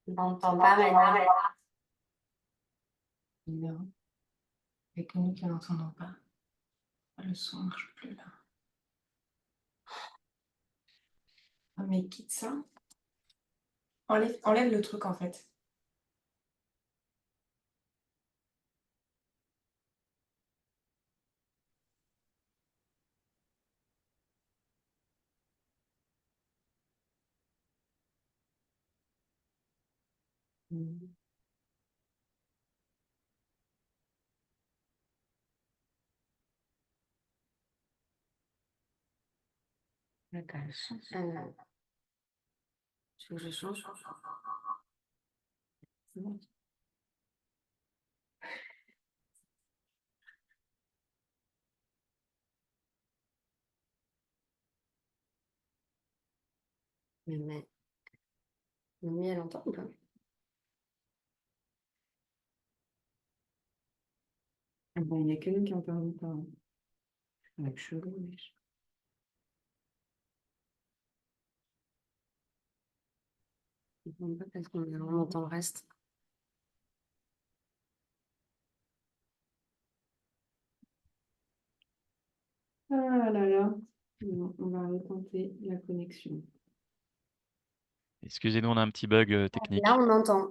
On n'entend pas Maëla. Bizarre. Il y a que nous qui n'entendons pas. Le son marche plus là. Ah, mais quitte ça. Enlève le truc en fait. D'accord. Tu veux que je change? C'est bon. Mais Mamie, elle entend ou pas? Ah bon, il n'y a que nous qui n'entendons pas. Avec chelou, mais... Je comprends pas parce qu'on entend le reste. Ah là là. Bon, on va retenter la connexion. Excusez-nous, on a un petit bug technique. Là, on entend.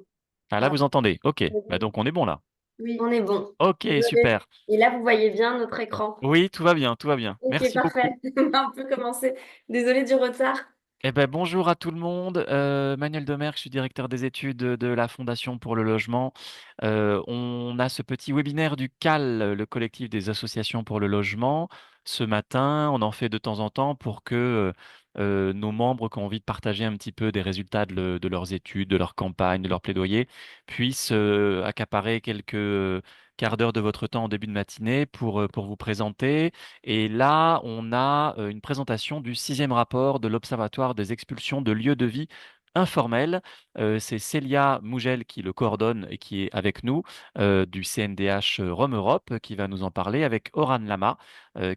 Ah là, vous entendez? Ok, bah donc on est bon là. Oui, on est bon. Ok, Désolée. super. Et là, vous voyez bien notre écran. Oui, tout va bien, tout va bien. Ok, Merci parfait. beaucoup. On peut commencer. Désolée du retard. Eh ben, bonjour à tout le monde. Manuel Demerck, je suis directeur des études de la Fondation pour le logement. On a ce petit webinaire du CAL, le collectif des associations pour le logement. Ce matin, on en fait de temps en temps pour que nos membres qui ont envie de partager un petit peu des résultats de leurs études, de leur campagne, de leur plaidoyer, puissent accaparer quelques quarts d'heure de votre temps en début de matinée pour vous présenter. Et là, on a une présentation du sixième rapport de l'Observatoire des expulsions de lieux de vie informels. C'est Célia Mougel qui le coordonne et qui est avec nous du CNDH Rome Europe qui va nous en parler avec Oran Lama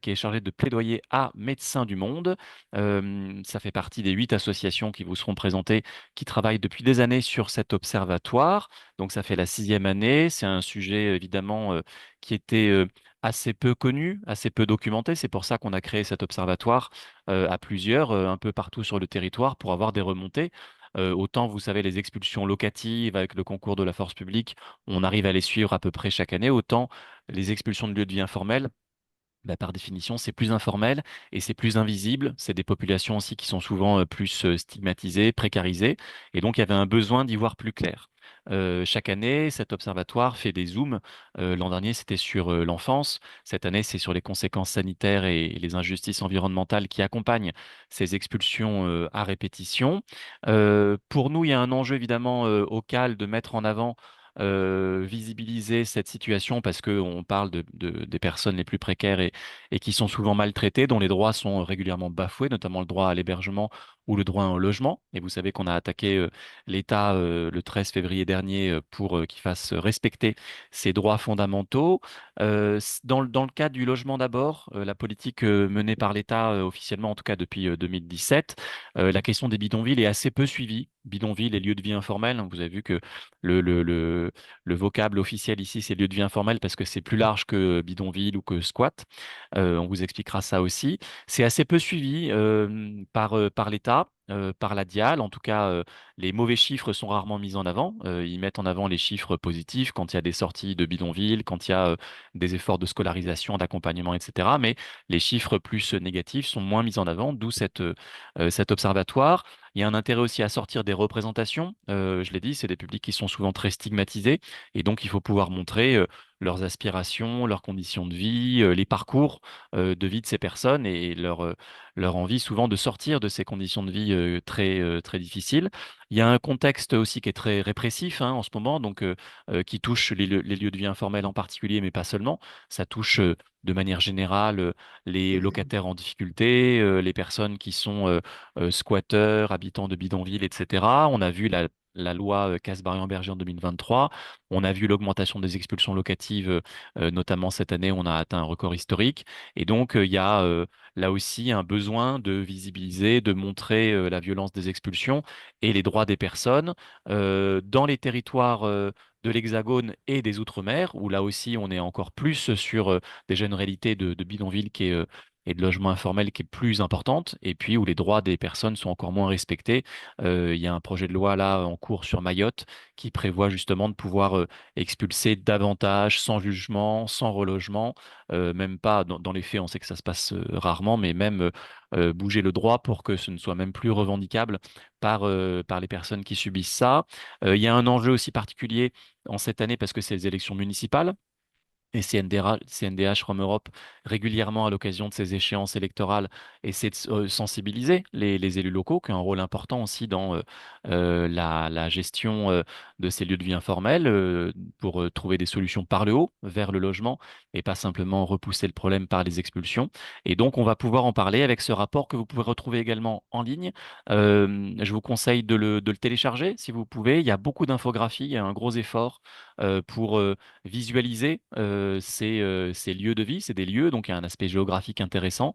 qui est chargé de plaidoyer à Médecins du Monde. Ça fait partie des 8 associations qui vous seront présentées qui travaillent depuis des années sur cet observatoire. Donc ça fait la sixième année. C'est un sujet évidemment qui était assez peu connu, assez peu documenté. C'est pour ça qu'on a créé cet observatoire à plusieurs, un peu partout sur le territoire, pour avoir des remontées. Autant, vous savez, les expulsions locatives avec le concours de la force publique, on arrive à les suivre à peu près chaque année. Autant les expulsions de lieux de vie informels, bah, par définition, c'est plus informel et c'est plus invisible. C'est des populations aussi qui sont souvent plus stigmatisées, précarisées. Et donc, il y avait un besoin d'y voir plus clair. Chaque année, cet observatoire fait des zooms. L'an dernier, c'était sur l'enfance. Cette année, c'est sur les conséquences sanitaires et les injustices environnementales qui accompagnent ces expulsions à répétition. Pour nous, il y a un enjeu évidemment au CAL de mettre en avant visibiliser cette situation parce qu'on parle des personnes les plus précaires et qui sont souvent maltraitées, dont les droits sont régulièrement bafoués, notamment le droit à l'hébergement ou le droit au logement. Et vous savez qu'on a attaqué l'État le 13 février dernier pour qu'il fasse respecter ses droits fondamentaux. Dans le cadre du logement d'abord, la politique menée par l'État officiellement, en tout cas depuis 2017, la question des bidonvilles est assez peu suivie. Bidonvilles et lieux de vie informels, hein, vous avez vu que le, le, le, le vocable officiel ici, c'est lieu de vie informel parce que c'est plus large que bidonville ou que squat. On vous expliquera ça aussi. C'est assez peu suivi par l'État. Par la DIAL, en tout cas, les mauvais chiffres sont rarement mis en avant. Ils mettent en avant les chiffres positifs quand il y a des sorties de bidonville, quand il y a des efforts de scolarisation, d'accompagnement, etc. Mais les chiffres plus négatifs sont moins mis en avant, d'où cet observatoire. Il y a un intérêt aussi à sortir des représentations. Je l'ai dit, c'est des publics qui sont souvent très stigmatisés. Et donc, il faut pouvoir montrer leurs aspirations, leurs conditions de vie, les parcours de vie de ces personnes et leur envie souvent de sortir de ces conditions de vie très difficiles. Il y a un contexte aussi qui est très répressif hein, en ce moment, donc qui touche les lieux de vie informels en particulier, mais pas seulement. Ça touche de manière générale les locataires en difficulté, les personnes qui sont squatteurs, habitants de bidonvilles, etc. On a vu la loi Kasbarian-Berger en 2023. On a vu l'augmentation des expulsions locatives, notamment cette année, on a atteint un record historique. Et donc, il y a là aussi un besoin de visibiliser, de montrer la violence des expulsions et les droits des personnes dans les territoires de l'Hexagone et des Outre-mer, où là aussi on est encore plus sur déjà une réalité de bidonville et de logement informel qui est plus importante, et puis où les droits des personnes sont encore moins respectés. Il y a un projet de loi là en cours sur Mayotte qui prévoit justement de pouvoir expulser davantage, sans jugement, sans relogement, même pas dans les faits, on sait que ça se passe rarement, mais même bouger le droit pour que ce ne soit même plus revendicable par les personnes qui subissent ça. Il y a un enjeu aussi particulier en cette année parce que c'est les élections municipales. Et CNDH Rome Europe, régulièrement à l'occasion de ces échéances électorales, essaie de sensibiliser les élus locaux, qui ont un rôle important aussi dans la gestion de ces lieux de vie informels, pour trouver des solutions par le haut, vers le logement, et pas simplement repousser le problème par les expulsions. Et donc, on va pouvoir en parler avec ce rapport que vous pouvez retrouver également en ligne. Je vous conseille de le télécharger si vous pouvez. Il y a beaucoup d'infographies, il y a un gros effort pour visualiser ces lieux de vie. C'est des lieux, donc il y a un aspect géographique intéressant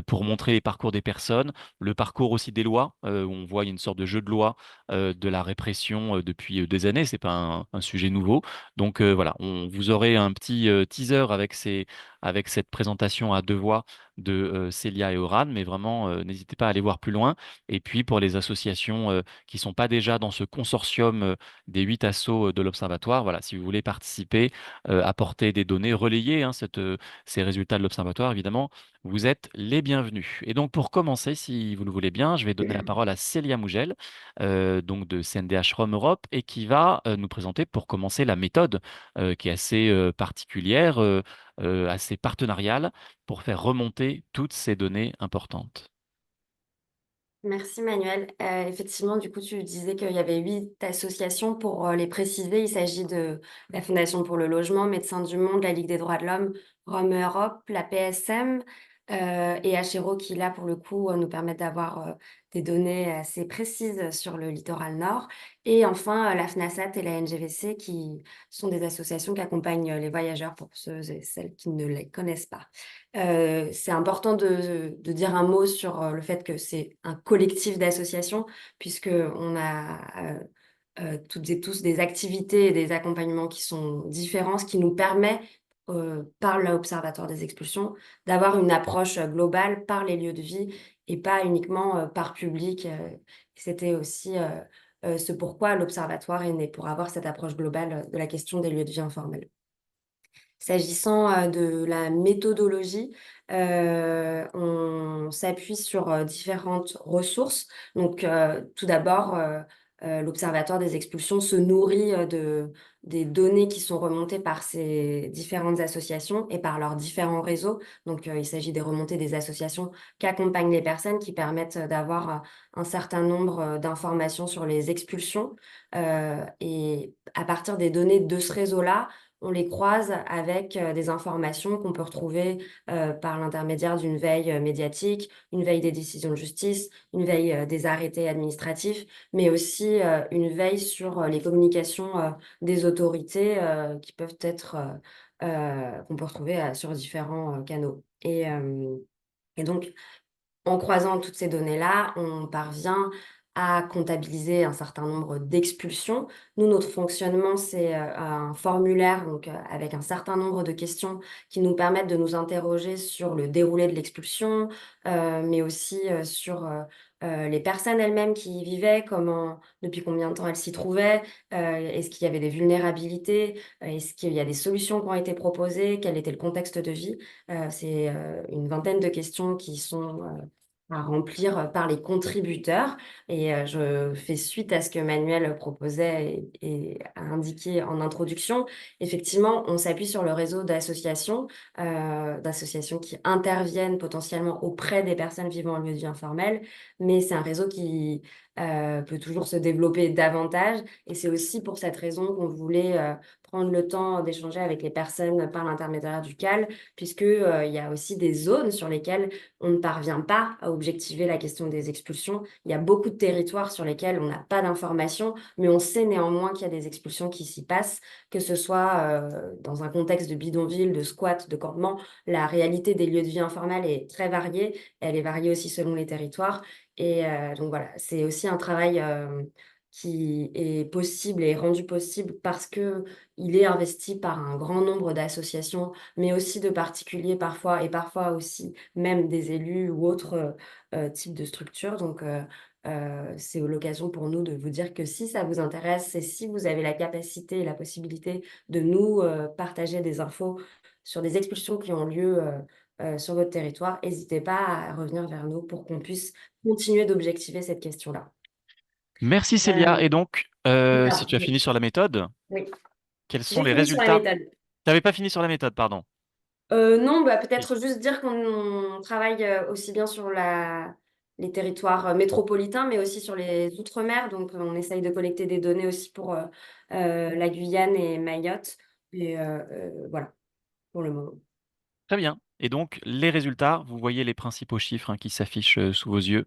pour montrer les parcours des personnes, le parcours aussi des lois, où on voit il y a une sorte de jeu de loi de la répression depuis des années. C'est pas un sujet nouveau. Donc voilà, vous aurez un petit teaser avec cette présentation à deux voix de Célia et Oran, mais vraiment, n'hésitez pas à aller voir plus loin. Et puis pour les associations qui ne sont pas déjà dans ce consortium des 8 assos de l'Observatoire, voilà, si vous voulez participer, apporter des données, relayer hein, ces résultats de l'Observatoire, évidemment, vous êtes les bienvenus. Et donc pour commencer, si vous le voulez bien, je vais donner la parole à Célia Mougel, donc de CNDH Rome Europe, et qui va nous présenter pour commencer la méthode qui est assez particulière, assez partenariale, pour faire remonter toutes ces données importantes. Merci Manuel. Effectivement, du coup, tu disais qu'il y avait 8 associations. Pour les préciser, il s'agit de la Fondation pour le logement, Médecins du Monde, la Ligue des droits de l'homme, Rome Europe, la PSM et HRO qui, là, pour le coup, nous permettent d'avoir des données assez précises sur le littoral nord. Et enfin, la FNASAT et la NGVC qui sont des associations qui accompagnent les voyageurs pour ceux et celles qui ne les connaissent pas. C'est important de dire un mot sur le fait que c'est un collectif d'associations, puisqu'on a toutes et tous des activités et des accompagnements qui sont différents, ce qui nous permet, par l'Observatoire des expulsions, d'avoir une approche globale par les lieux de vie et pas uniquement par public. C'était aussi ce pourquoi l'Observatoire est né, pour avoir cette approche globale de la question des lieux de vie informels. S'agissant de la méthodologie, on s'appuie sur différentes ressources. Donc, tout d'abord, l'Observatoire des expulsions se nourrit des données qui sont remontées par ces différentes associations et par leurs différents réseaux. Donc, il s'agit des remontées des associations qui accompagnent les personnes, qui permettent d'avoir un certain nombre d'informations sur les expulsions. Et à partir des données de ce réseau-là, on les croise avec des informations qu'on peut retrouver par l'intermédiaire d'une veille médiatique, une veille des décisions de justice, une veille des arrêtés administratifs, mais aussi une veille sur les communications des autorités qui peuvent être qu'on peut retrouver sur différents canaux. Et donc, en croisant toutes ces données-là, on parvient à comptabiliser un certain nombre d'expulsions. Nous, notre fonctionnement, c'est un formulaire donc, avec un certain nombre de questions qui nous permettent de nous interroger sur le déroulé de l'expulsion, mais aussi sur les personnes elles-mêmes qui y vivaient, depuis combien de temps elles s'y trouvaient, est-ce qu'il y avait des vulnérabilités, est-ce qu'il y a des solutions qui ont été proposées, quel était le contexte de vie. C'est une vingtaine de questions qui sont à remplir par les contributeurs. Et je fais suite à ce que Manuel proposait et a indiqué en introduction. Effectivement, on s'appuie sur le réseau d'associations qui interviennent potentiellement auprès des personnes vivant en lieu de vie informel, mais c'est un réseau qui peut toujours se développer davantage. Et c'est aussi pour cette raison qu'on voulait prendre le temps d'échanger avec les personnes par l'intermédiaire du CAL, puisque il y a aussi des zones sur lesquelles on ne parvient pas à objectiver la question des expulsions. Il y a beaucoup de territoires sur lesquels on n'a pas d'informations, mais on sait néanmoins qu'il y a des expulsions qui s'y passent, que ce soit dans un contexte de bidonville, de squat, de campement. La réalité des lieux de vie informels est très variée. Elle est variée aussi selon les territoires. Et donc voilà, c'est aussi un travail qui est possible et rendu possible parce que il est investi par un grand nombre d'associations, mais aussi de particuliers parfois, et parfois aussi même des élus ou autres types de structures. Donc c'est l'occasion pour nous de vous dire que si ça vous intéresse et si vous avez la capacité et la possibilité de nous partager des infos sur des expulsions qui ont lieu sur votre territoire, n'hésitez pas à revenir vers nous pour qu'on puisse continuer d'objectiver cette question-là. Merci Célia. Euh, Et donc, si alors, tu as fini sur la méthode, oui, quels sont j'ai les fini sur la résultats? méthode. Tu n'avais pas fini sur la méthode, pardon. Non, bah, Oui. peut-être juste dire qu'on travaille aussi bien sur les territoires métropolitains, mais aussi sur les outre-mer. Donc, on essaye de collecter des données aussi pour la Guyane et Mayotte. Et voilà, pour le moment. Très bien. Et donc, les résultats, vous voyez les principaux chiffres qui s'affichent sous vos yeux.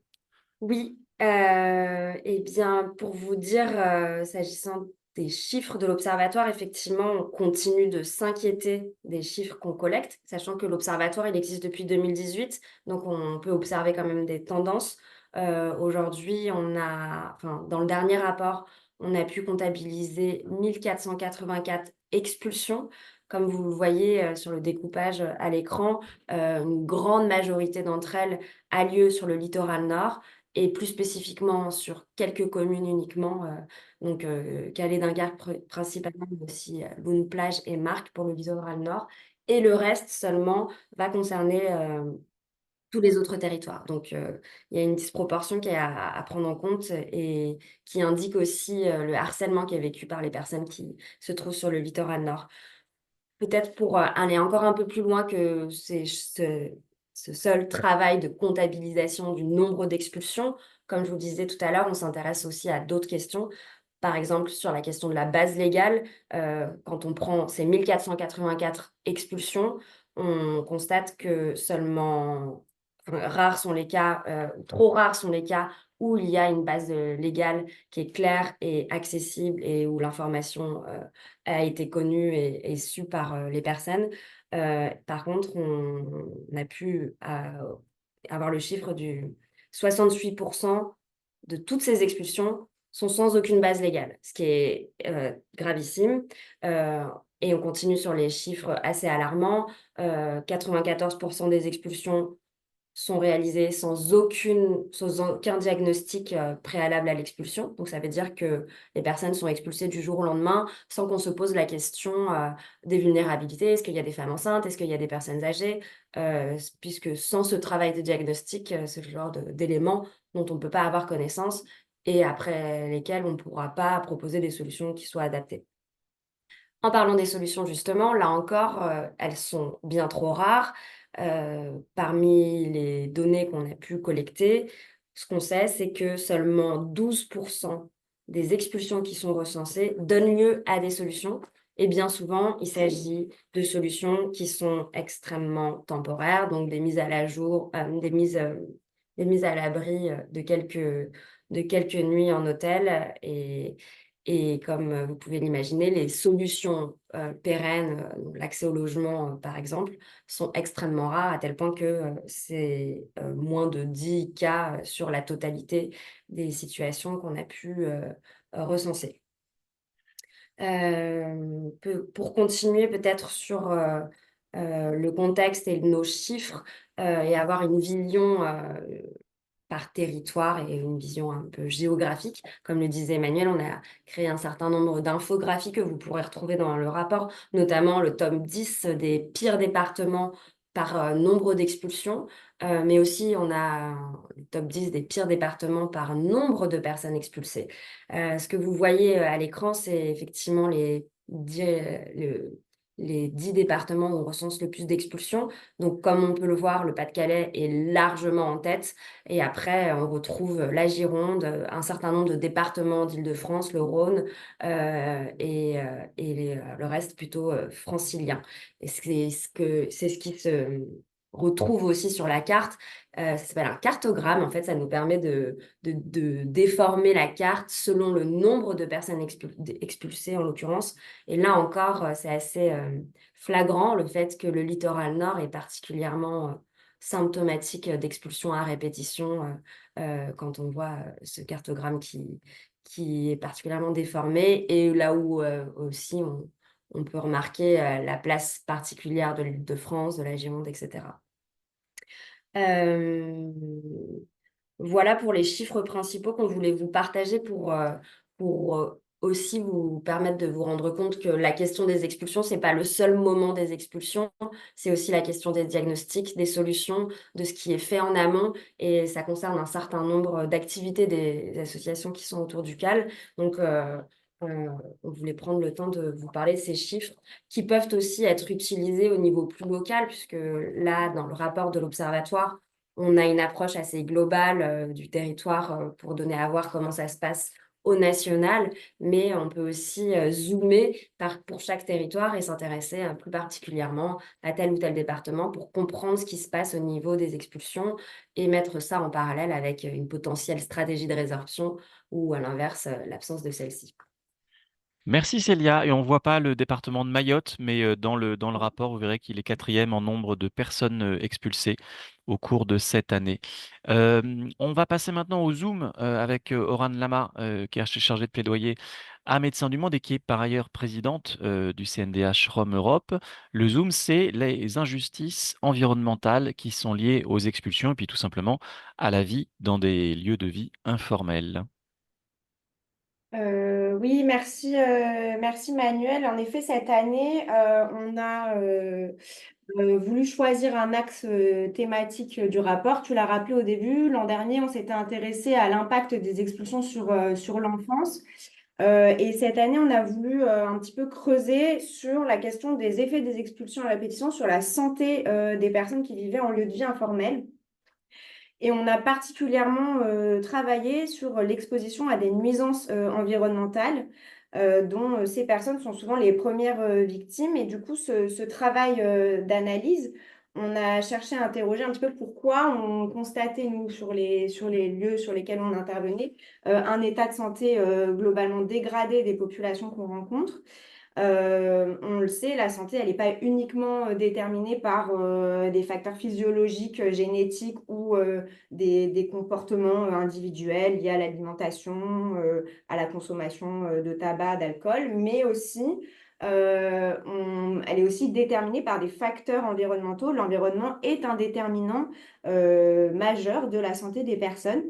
Oui, eh bien, pour vous dire, s'agissant des chiffres de l'Observatoire, effectivement, on continue de s'inquiéter des chiffres qu'on collecte, sachant que l'Observatoire, il existe depuis 2018, donc on peut observer quand même des tendances. Aujourd'hui, enfin, dans le dernier rapport, on a pu comptabiliser 1484 expulsions. Comme vous le voyez sur le découpage à l'écran, une grande majorité d'entre elles a lieu sur le littoral nord et plus spécifiquement sur quelques communes uniquement, donc Calais-Dunkerque principalement, mais aussi Loun-Plage et Marques pour le littoral nord. Et le reste seulement va concerner tous les autres territoires. Donc il y a une disproportion qui est à prendre en compte et qui indique aussi le harcèlement qui est vécu par les personnes qui se trouvent sur le littoral nord. Peut-être pour aller encore un peu plus loin que ce seul travail de comptabilisation du nombre d'expulsions, comme je vous le disais tout à l'heure, on s'intéresse aussi à d'autres questions. Par exemple, sur la question de la base légale, quand on prend ces 1484 expulsions, on constate que seulement rares sont les cas, trop rares sont les cas où il y a une base légale qui est claire et accessible et où l'information a été connue et sue par les personnes. Par contre, on a pu avoir le chiffre du 68% de toutes ces expulsions sont sans aucune base légale, ce qui est gravissime. Euh, et on continue sur les chiffres assez alarmants. 94% des expulsions sont réalisées sans aucun diagnostic préalable à l'expulsion. Donc, ça veut dire que les personnes sont expulsées du jour au lendemain sans qu'on se pose la question des vulnérabilités. Est-ce qu'il y a des femmes enceintes? Est-ce qu'il y a des personnes âgées? Puisque sans ce travail de diagnostic, c'est le genre d'éléments dont on ne peut pas avoir connaissance et après lesquels on ne pourra pas proposer des solutions qui soient adaptées. En parlant des solutions, justement, là encore, elles sont bien trop rares. Parmi les données qu'on a pu collecter, ce qu'on sait, c'est que seulement 12% des expulsions qui sont recensées donnent lieu à des solutions. Et bien souvent, il s'agit de solutions qui sont extrêmement temporaires, donc des mises à la jour, des mises à l'abri de quelques nuits en hôtel et comme vous pouvez l'imaginer, les solutions pérennes, donc l'accès au logement par exemple, sont extrêmement rares à tel point que c'est moins de 10 cas sur la totalité des situations qu'on a pu recenser. Pour continuer peut-être sur le contexte et nos chiffres et avoir une vision par territoire et une vision un peu géographique. Comme le disait Emmanuel, on a créé un certain nombre d'infographies que vous pourrez retrouver dans le rapport, notamment le tome 10 des pires départements par nombre d'expulsions, mais aussi on a le top 10 des pires départements par nombre de personnes expulsées. Ce que vous voyez à l'écran, c'est effectivement les 10 départements où on recense le plus d'expulsions. Donc, comme on peut le voir, le Pas-de-Calais est largement en tête. Et après, on retrouve la Gironde, un certain nombre de départements d'Île-de-France, le Rhône, le reste plutôt francilien. Et c'est ce qui se retrouve aussi sur la carte. Ça s'appelle un cartogramme. En fait, ça nous permet de déformer la carte selon le nombre de personnes expulsées, en l'occurrence. Et là encore, c'est assez flagrant le fait que le littoral nord est particulièrement symptomatique d'expulsion à répétition quand on voit ce cartogramme qui est particulièrement déformé et là où aussi on peut remarquer la place particulière de l'Île-de-France, de la Gironde, etc. Euh, voilà pour les chiffres principaux qu'on voulait vous partager pour aussi vous permettre de vous rendre compte que la question des expulsions, c'est pas le seul moment des expulsions, c'est aussi la question des diagnostics, des solutions, de ce qui est fait en amont, et ça concerne un certain nombre d'activités des associations qui sont autour du CAL. Donc, on voulait prendre le temps de vous parler de ces chiffres qui peuvent aussi être utilisés au niveau plus local, puisque là, dans le rapport de l'Observatoire, on a une approche assez globale du territoire pour donner à voir comment ça se passe au national, mais on peut aussi zoomer pour chaque territoire et s'intéresser plus particulièrement à tel ou tel département pour comprendre ce qui se passe au niveau des expulsions et mettre ça en parallèle avec une potentielle stratégie de résorption ou à l'inverse, l'absence de celle-ci. Merci Célia. Et on ne voit pas le département de Mayotte, mais dans le rapport, vous verrez qu'il est quatrième en nombre de personnes expulsées au cours de cette année. On va passer maintenant au Zoom avec Oran Lama, qui est chargée de plaidoyer à Médecins du Monde et qui est par ailleurs présidente du CNDH Rome Europe. Le Zoom, c'est les injustices environnementales qui sont liées aux expulsions et puis tout simplement à la vie dans des lieux de vie informels. Oui, merci, merci Manuel. En effet, cette année, on a voulu choisir un axe thématique du rapport. Tu l'as rappelé au début, l'an dernier, on s'était intéressé à l'impact des expulsions sur l'enfance. Et cette année, on a voulu un petit peu creuser sur la question des effets des expulsions à répétition sur la santé des personnes qui vivaient en lieu de vie informel. Et on a particulièrement travaillé sur l'exposition à des nuisances environnementales dont ces personnes sont souvent les premières victimes. Et du coup, ce travail d'analyse, on a cherché à interroger un petit peu pourquoi on constatait, nous, sur les lieux sur lesquels on intervenait, un état de santé globalement dégradé des populations qu'on rencontre. On le sait, la santé, elle n'est pas uniquement déterminée par des facteurs physiologiques, génétiques ou des comportements individuels liés à l'alimentation, à la consommation de tabac, d'alcool, mais aussi, elle est aussi déterminée par des facteurs environnementaux. L'environnement est un déterminant majeur de la santé des personnes.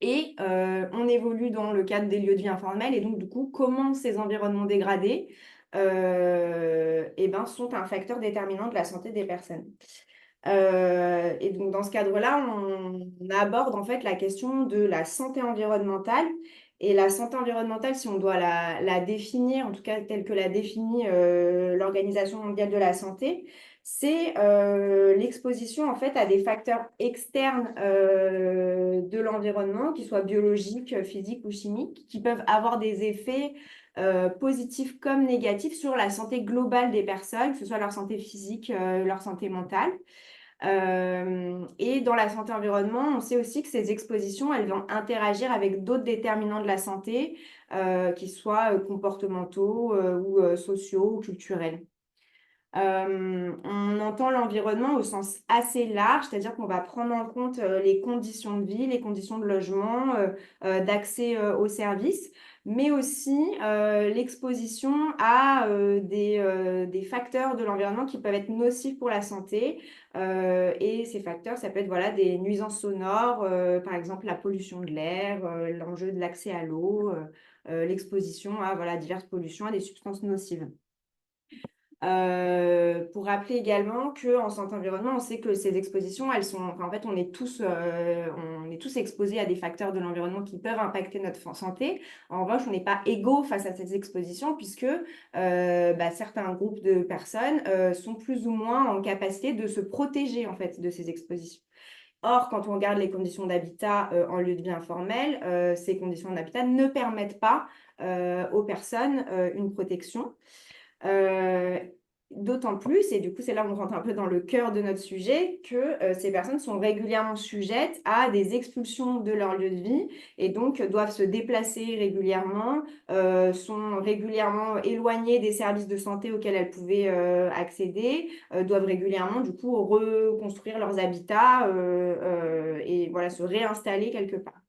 Et on évolue dans le cadre des lieux de vie informels. Et donc, du coup, comment ces environnements dégradés sont un facteur déterminant de la santé des personnes. Et donc, dans ce cadre-là, on aborde en fait la question de la santé environnementale. Et la santé environnementale, si on doit la définir, en tout cas telle que l'a définit l'Organisation mondiale de la santé, c'est l'exposition en fait à des facteurs externes de l'environnement, qu'ils soient biologiques, physiques ou chimiques, qui peuvent avoir des effets positifs comme négatifs sur la santé globale des personnes, que ce soit leur santé physique, leur santé mentale. Et dans la santé environnement, on sait aussi que ces expositions, elles vont interagir avec d'autres déterminants de la santé, qui soient comportementaux ou sociaux ou culturels. On entend l'environnement au sens assez large, c'est-à-dire qu'on va prendre en compte les conditions de vie, les conditions de logement, d'accès aux services, mais aussi l'exposition à des facteurs de l'environnement qui peuvent être nocifs pour la santé. Et ces facteurs, ça peut être voilà, des nuisances sonores, par exemple la pollution de l'air, l'enjeu de l'accès à l'eau, l'exposition à voilà, diverses pollutions, à des substances nocives. Pour rappeler également qu'en santé environnement, on sait que ces expositions, en fait, on est tous exposés à des facteurs de l'environnement qui peuvent impacter notre santé. En revanche, on n'est pas égaux face à ces expositions puisque certains groupes de personnes sont plus ou moins en capacité de se protéger en fait de ces expositions. Or, quand on regarde les conditions d'habitat en lieu de vie informel, ces conditions d'habitat ne permettent pas aux personnes une protection. D'autant plus, et du coup c'est là où on rentre un peu dans le cœur de notre sujet, que ces personnes sont régulièrement sujettes à des expulsions de leur lieu de vie et donc doivent se déplacer régulièrement, sont régulièrement éloignées des services de santé auxquels elles pouvaient accéder, doivent régulièrement du coup reconstruire leurs habitats et voilà, se réinstaller quelque part.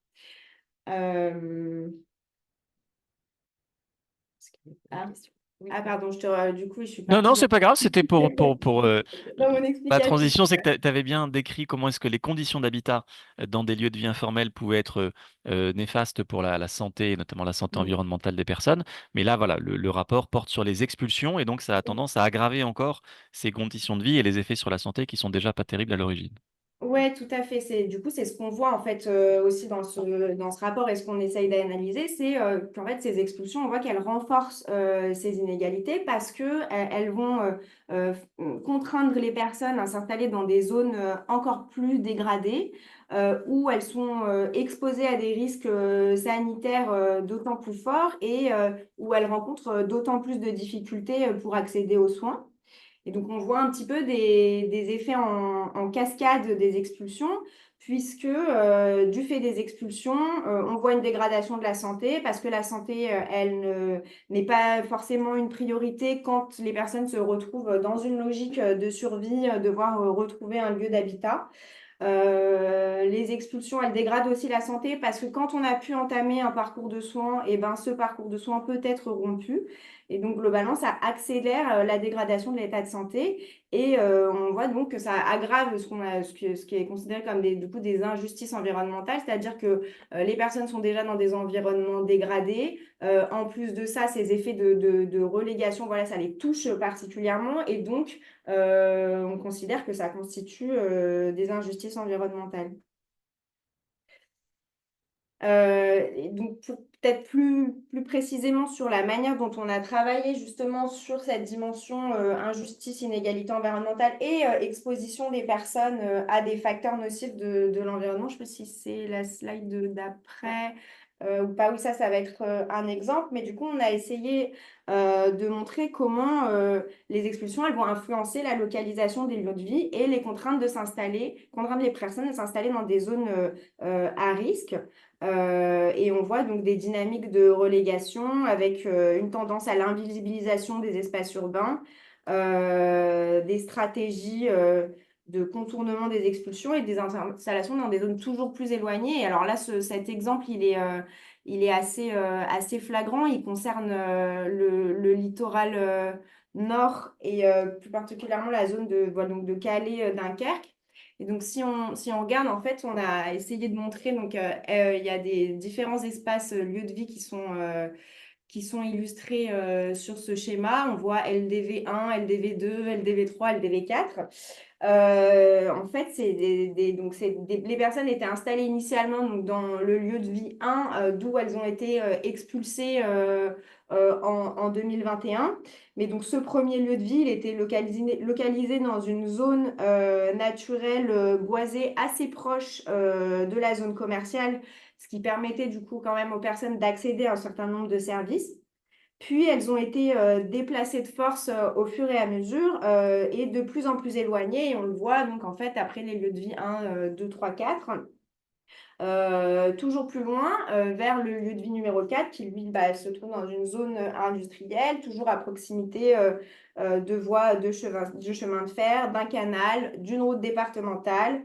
Ah, pardon, du coup, je suis Non, partie non, c'est pas grave, c'était pour dans mon la explication. transition, c'est que tu avais bien décrit comment est-ce que les conditions d'habitat dans des lieux de vie informels pouvaient être néfastes pour la santé, et notamment la santé environnementale des personnes. Mais là, voilà, le rapport porte sur les expulsions et donc ça a tendance à aggraver encore ces conditions de vie et les effets sur la santé qui sont déjà pas terribles à l'origine. Ouais, tout à fait. Du coup, c'est ce qu'on voit en fait aussi dans ce rapport et ce qu'on essaye d'analyser, c'est qu'en fait ces expulsions, on voit qu'elles renforcent ces inégalités parce que elles vont contraindre les personnes à s'installer dans des zones encore plus dégradées où elles sont exposées à des risques sanitaires d'autant plus forts et où elles rencontrent d'autant plus de difficultés pour accéder aux soins. Et donc, on voit un petit peu des effets en cascade des expulsions, puisque du fait des expulsions, on voit une dégradation de la santé, parce que la santé, n'est pas forcément une priorité quand les personnes se retrouvent dans une logique de survie, devoir retrouver un lieu d'habitat. Les expulsions, elles dégradent aussi la santé parce que quand on a pu entamer un parcours de soins, et ben, ce parcours de soins peut être rompu. Et donc, globalement, ça accélère la dégradation de l'état de santé. Et on voit donc que ça aggrave ce qui est considéré comme du coup, des injustices environnementales, c'est-à-dire que les personnes sont déjà dans des environnements dégradés. En plus de ça, ces effets de relégation, voilà, ça les touche particulièrement. Et donc, on considère que ça constitue des injustices environnementales. Et donc, pour peut-être plus précisément sur la manière dont on a travaillé justement sur cette dimension injustice, inégalité environnementale et exposition des personnes à des facteurs nocifs de l'environnement. Je ne sais pas si c'est la slide d'après ou pas. Oui, ça va être un exemple. Mais du coup, on a essayé de montrer comment les expulsions, elles vont influencer la localisation des lieux de vie et les contraindre les personnes de s'installer dans des zones à risque. Et on voit donc des dynamiques de relégation avec une tendance à l'invisibilisation des espaces urbains, des stratégies de contournement des expulsions et des installations dans des zones toujours plus éloignées. Et alors là, cet exemple, il est assez flagrant. Il concerne le littoral nord et plus particulièrement la zone donc de Calais-Dunkerque. Et donc, si on regarde, en fait, on a essayé de montrer, donc, il y a des différents espaces, lieux de vie qui sont illustrés sur ce schéma. On voit LDV1, LDV2, LDV3, LDV4. En fait, les personnes étaient installées initialement donc, dans le lieu de vie 1, d'où elles ont été expulsées en 2021. Mais donc, ce premier lieu de vie, il était localisé dans une zone naturelle boisée assez proche de la zone commerciale, ce qui permettait du coup quand même aux personnes d'accéder à un certain nombre de services. Puis, elles ont été déplacées de force au fur et à mesure et de plus en plus éloignées. Et on le voit donc en fait après les lieux de vie 1, 2, 3, 4. Toujours plus loin, vers le lieu de vie numéro 4, qui lui se trouve dans une zone industrielle, toujours à proximité de voies de chemin de fer, d'un canal, d'une route départementale,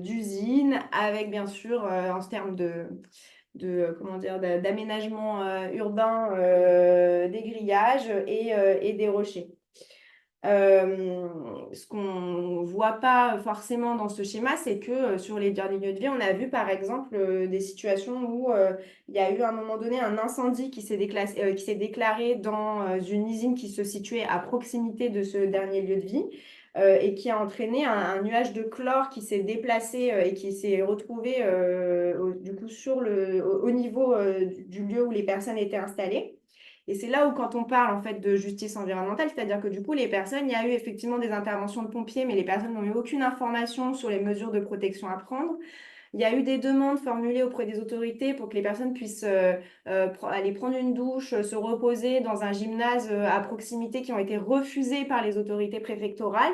d'usines, avec bien sûr, en termes d'aménagement urbain, des grillages et des rochers. Ce qu'on ne voit pas forcément dans ce schéma, c'est que sur les derniers lieux de vie, on a vu par exemple des situations où il y a eu à un moment donné un incendie qui s'est déclaré dans une usine qui se situait à proximité de ce dernier lieu de vie et qui a entraîné un nuage de chlore qui s'est déplacé et qui s'est retrouvé du coup au niveau du lieu où les personnes étaient installées. Et c'est là où, quand on parle en fait de justice environnementale, c'est-à-dire que du coup, les personnes, il y a eu effectivement des interventions de pompiers, mais les personnes n'ont eu aucune information sur les mesures de protection à prendre. Il y a eu des demandes formulées auprès des autorités pour que les personnes puissent aller prendre une douche, se reposer dans un gymnase à proximité qui ont été refusées par les autorités préfectorales.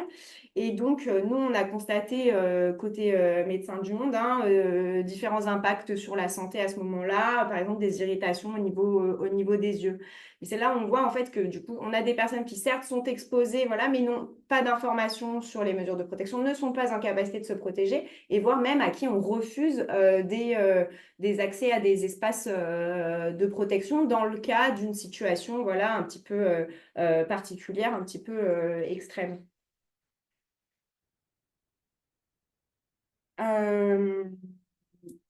Et donc, nous, on a constaté, côté Médecins du Monde, différents impacts sur la santé à ce moment-là, par exemple des irritations au niveau des yeux. Et c'est là où on voit en fait que du coup, on a des personnes qui certes sont exposées, voilà, mais n'ont pas d'informations sur les mesures de protection, ne sont pas en capacité de se protéger, et voire même à qui on refuse des accès à des espaces de protection dans le cas d'une situation, voilà, un petit peu particulière, un petit peu extrême.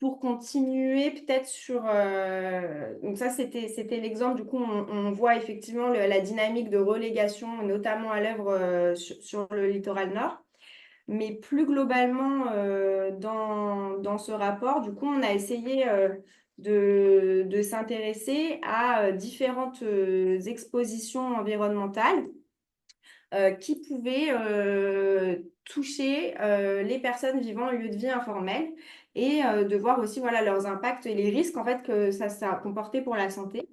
Pour continuer peut-être sur... donc ça, c'était l'exemple. Du coup, on voit effectivement la dynamique de relégation, notamment à l'œuvre sur le littoral nord. Mais plus globalement, dans ce rapport, du coup, on a essayé de s'intéresser à différentes expositions environnementales qui pouvaient toucher les personnes vivant en lieu de vie informel et de voir aussi voilà, leurs impacts et les risques en fait, que ça comportait pour la santé.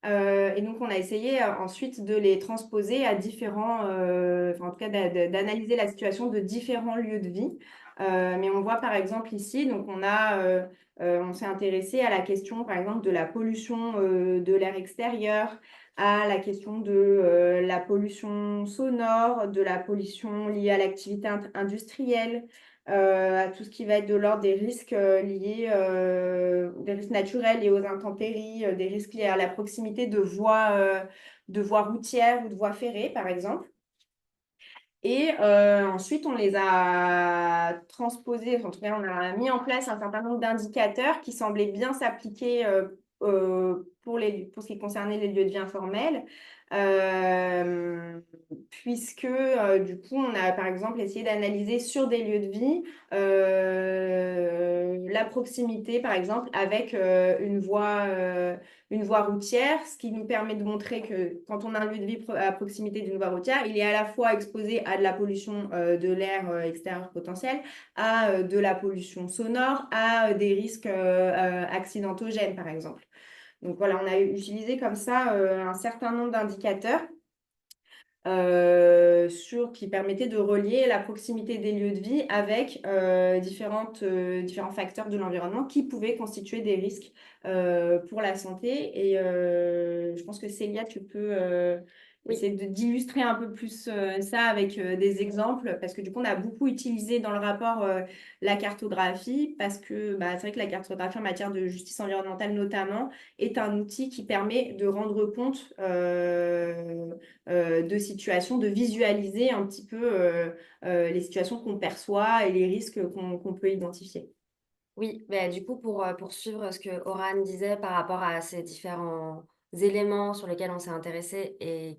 Et donc, on a essayé ensuite de les transposer à en tout cas d'analyser la situation de différents lieux de vie. Mais on voit par exemple ici, donc on s'est intéressé à la question par exemple de la pollution de l'air extérieur, à la question de la pollution sonore, de la pollution liée à l'activité industrielle, à tout ce qui va être de l'ordre des risques des risques naturels liés aux intempéries, des risques liés à la proximité de voies routières ou de voies ferrées, par exemple. Et ensuite, on les a transposés, en tout cas, on a mis en place un certain nombre d'indicateurs qui semblaient bien s'appliquer pour ce qui concernait les lieux de vie informels, puisque du coup, on a par exemple essayé d'analyser sur des lieux de vie la proximité, par exemple, avec une voie routière, ce qui nous permet de montrer que quand on a un lieu de vie à proximité d'une voie routière, il est à la fois exposé à de la pollution de l'air extérieur potentiel, à de la pollution sonore, à des risques accidentogènes, par exemple. Donc voilà, on a utilisé comme ça un certain nombre d'indicateurs qui permettaient de relier la proximité des lieux de vie avec différents facteurs de l'environnement qui pouvaient constituer des risques pour la santé. Et je pense que Célia, tu peux essayer d'illustrer un peu plus ça avec des exemples, parce que du coup, on a beaucoup utilisé dans le rapport la cartographie, parce que c'est vrai que la cartographie en matière de justice environnementale notamment est un outil qui permet de rendre compte de situations, de visualiser un petit peu les situations qu'on perçoit et les risques qu'on peut identifier. Oui, du coup, pour poursuivre ce que Oran disait par rapport à ces différents éléments sur lesquels on s'est intéressé et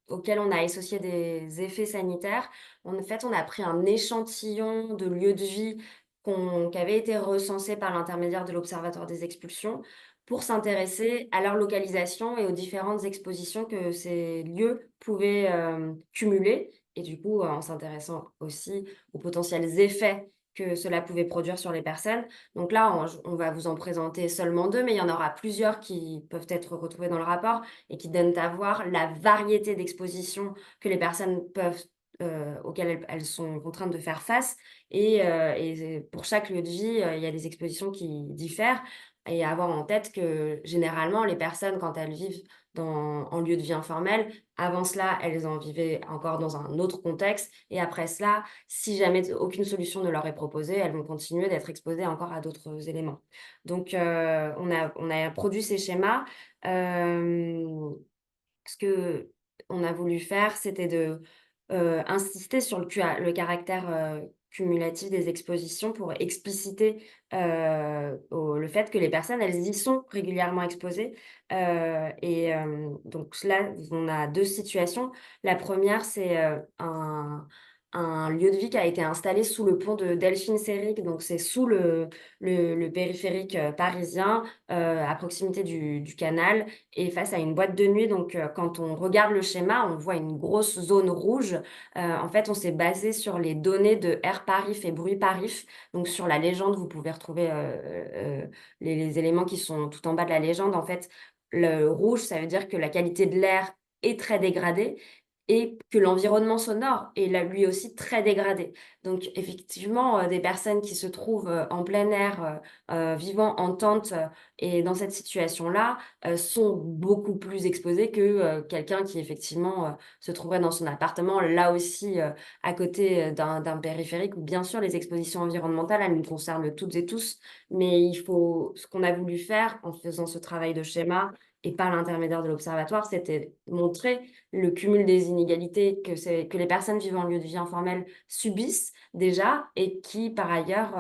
auxquels on a associé des effets sanitaires, en fait, on a pris un échantillon de lieux de vie qui avait été recensé par l'intermédiaire de l'Observatoire des expulsions pour s'intéresser à leur localisation et aux différentes expositions que ces lieux pouvaient cumuler. Et du coup, en s'intéressant aussi aux potentiels effets que cela pouvait produire sur les personnes. Donc là, on va vous en présenter seulement 2, mais il y en aura plusieurs qui peuvent être retrouvés dans le rapport et qui donnent à voir la variété d'expositions que les personnes auxquelles elles sont contraintes de faire face. Et pour chaque lieu de vie, il y a des expositions qui diffèrent. Et avoir en tête que généralement, les personnes, quand elles vivent en lieu de vie informel, avant cela, elles en vivaient encore dans un autre contexte. Et après cela, si jamais aucune solution ne leur est proposée, elles vont continuer d'être exposées encore à d'autres éléments. Donc, on a produit ces schémas. Ce qu'on a voulu faire, c'était de insisté sur le caractère cumulatif des expositions pour expliciter le fait que les personnes, elles y sont régulièrement exposées. Donc là, on a deux situations. La première, c'est un lieu de vie qui a été installé sous le pont de Delphine-Seyrig, donc c'est sous le périphérique parisien, à proximité du canal et face à une boîte de nuit. Donc, quand on regarde le schéma, on voit une grosse zone rouge. En fait, on s'est basé sur les données de Air Parif et Bruit Parif. Donc, sur la légende, vous pouvez retrouver les éléments qui sont tout en bas de la légende. En fait, le rouge, ça veut dire que la qualité de l'air est très dégradée et que l'environnement sonore est là, lui aussi très dégradé. Donc, effectivement, des personnes qui se trouvent en plein air, vivant en tente et dans cette situation-là, sont beaucoup plus exposés que quelqu'un qui effectivement se trouverait dans son appartement, là aussi à côté d'un périphérique, où bien sûr les expositions environnementales, elles nous concernent toutes et tous, mais ce qu'on a voulu faire en faisant ce travail de schéma et par l'intermédiaire de l'observatoire, c'était montrer le cumul des inégalités que les personnes vivant en lieu de vie informel subissent déjà et qui par ailleurs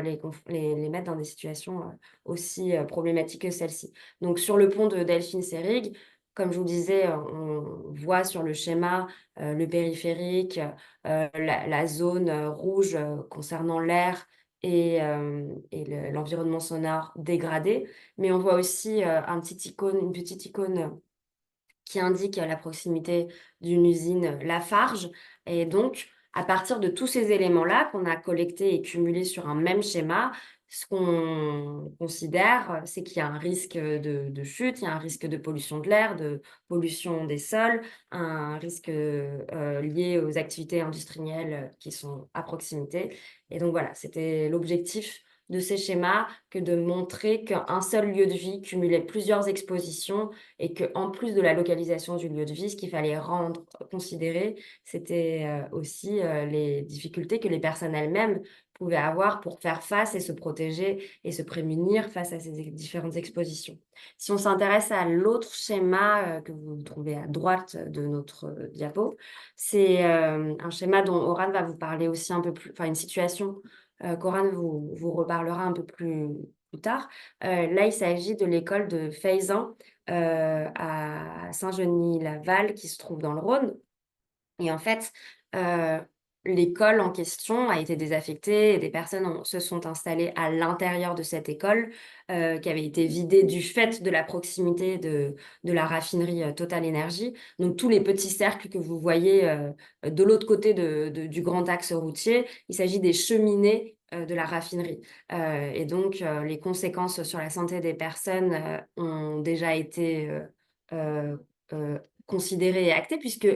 les mettent dans des situations aussi problématiques que celle-ci. Donc, sur le pont de Delphine-Seyrig, comme je vous disais, on voit sur le schéma le périphérique, la zone rouge concernant l'air et l'environnement sonore dégradé. Mais on voit aussi une petite icône qui indique la proximité d'une usine Lafarge. Et donc, à partir de tous ces éléments-là qu'on a collectés et cumulés sur un même schéma, ce qu'on considère, c'est qu'il y a un risque de chute, il y a un risque de pollution de l'air, de pollution des sols, un risque lié aux activités industrielles qui sont à proximité. Et donc voilà, c'était l'objectif de ces schémas que de montrer qu'un seul lieu de vie cumulait plusieurs expositions et qu'en plus de la localisation du lieu de vie, ce qu'il fallait considérer, c'était aussi les difficultés que les personnes elles-mêmes pouvaient avoir pour faire face et se protéger et se prémunir face à ces différentes expositions. Si on s'intéresse à l'autre schéma que vous trouvez à droite de notre diapo, c'est un schéma dont Oran va vous parler aussi un peu plus, enfin une situation qu'Oran vous reparlera un peu plus tard. Là, il s'agit de l'école de Feyzan à Saint-Genis-Laval qui se trouve dans le Rhône. Et en fait, l'école en question a été désaffectée et des personnes se sont installées à l'intérieur de cette école qui avait été vidée du fait de la proximité de la raffinerie Total Énergie. Donc tous les petits cercles que vous voyez de l'autre côté du grand axe routier, il s'agit des cheminées de la raffinerie. Et donc les conséquences sur la santé des personnes ont déjà été euh, considérées et actées, puisque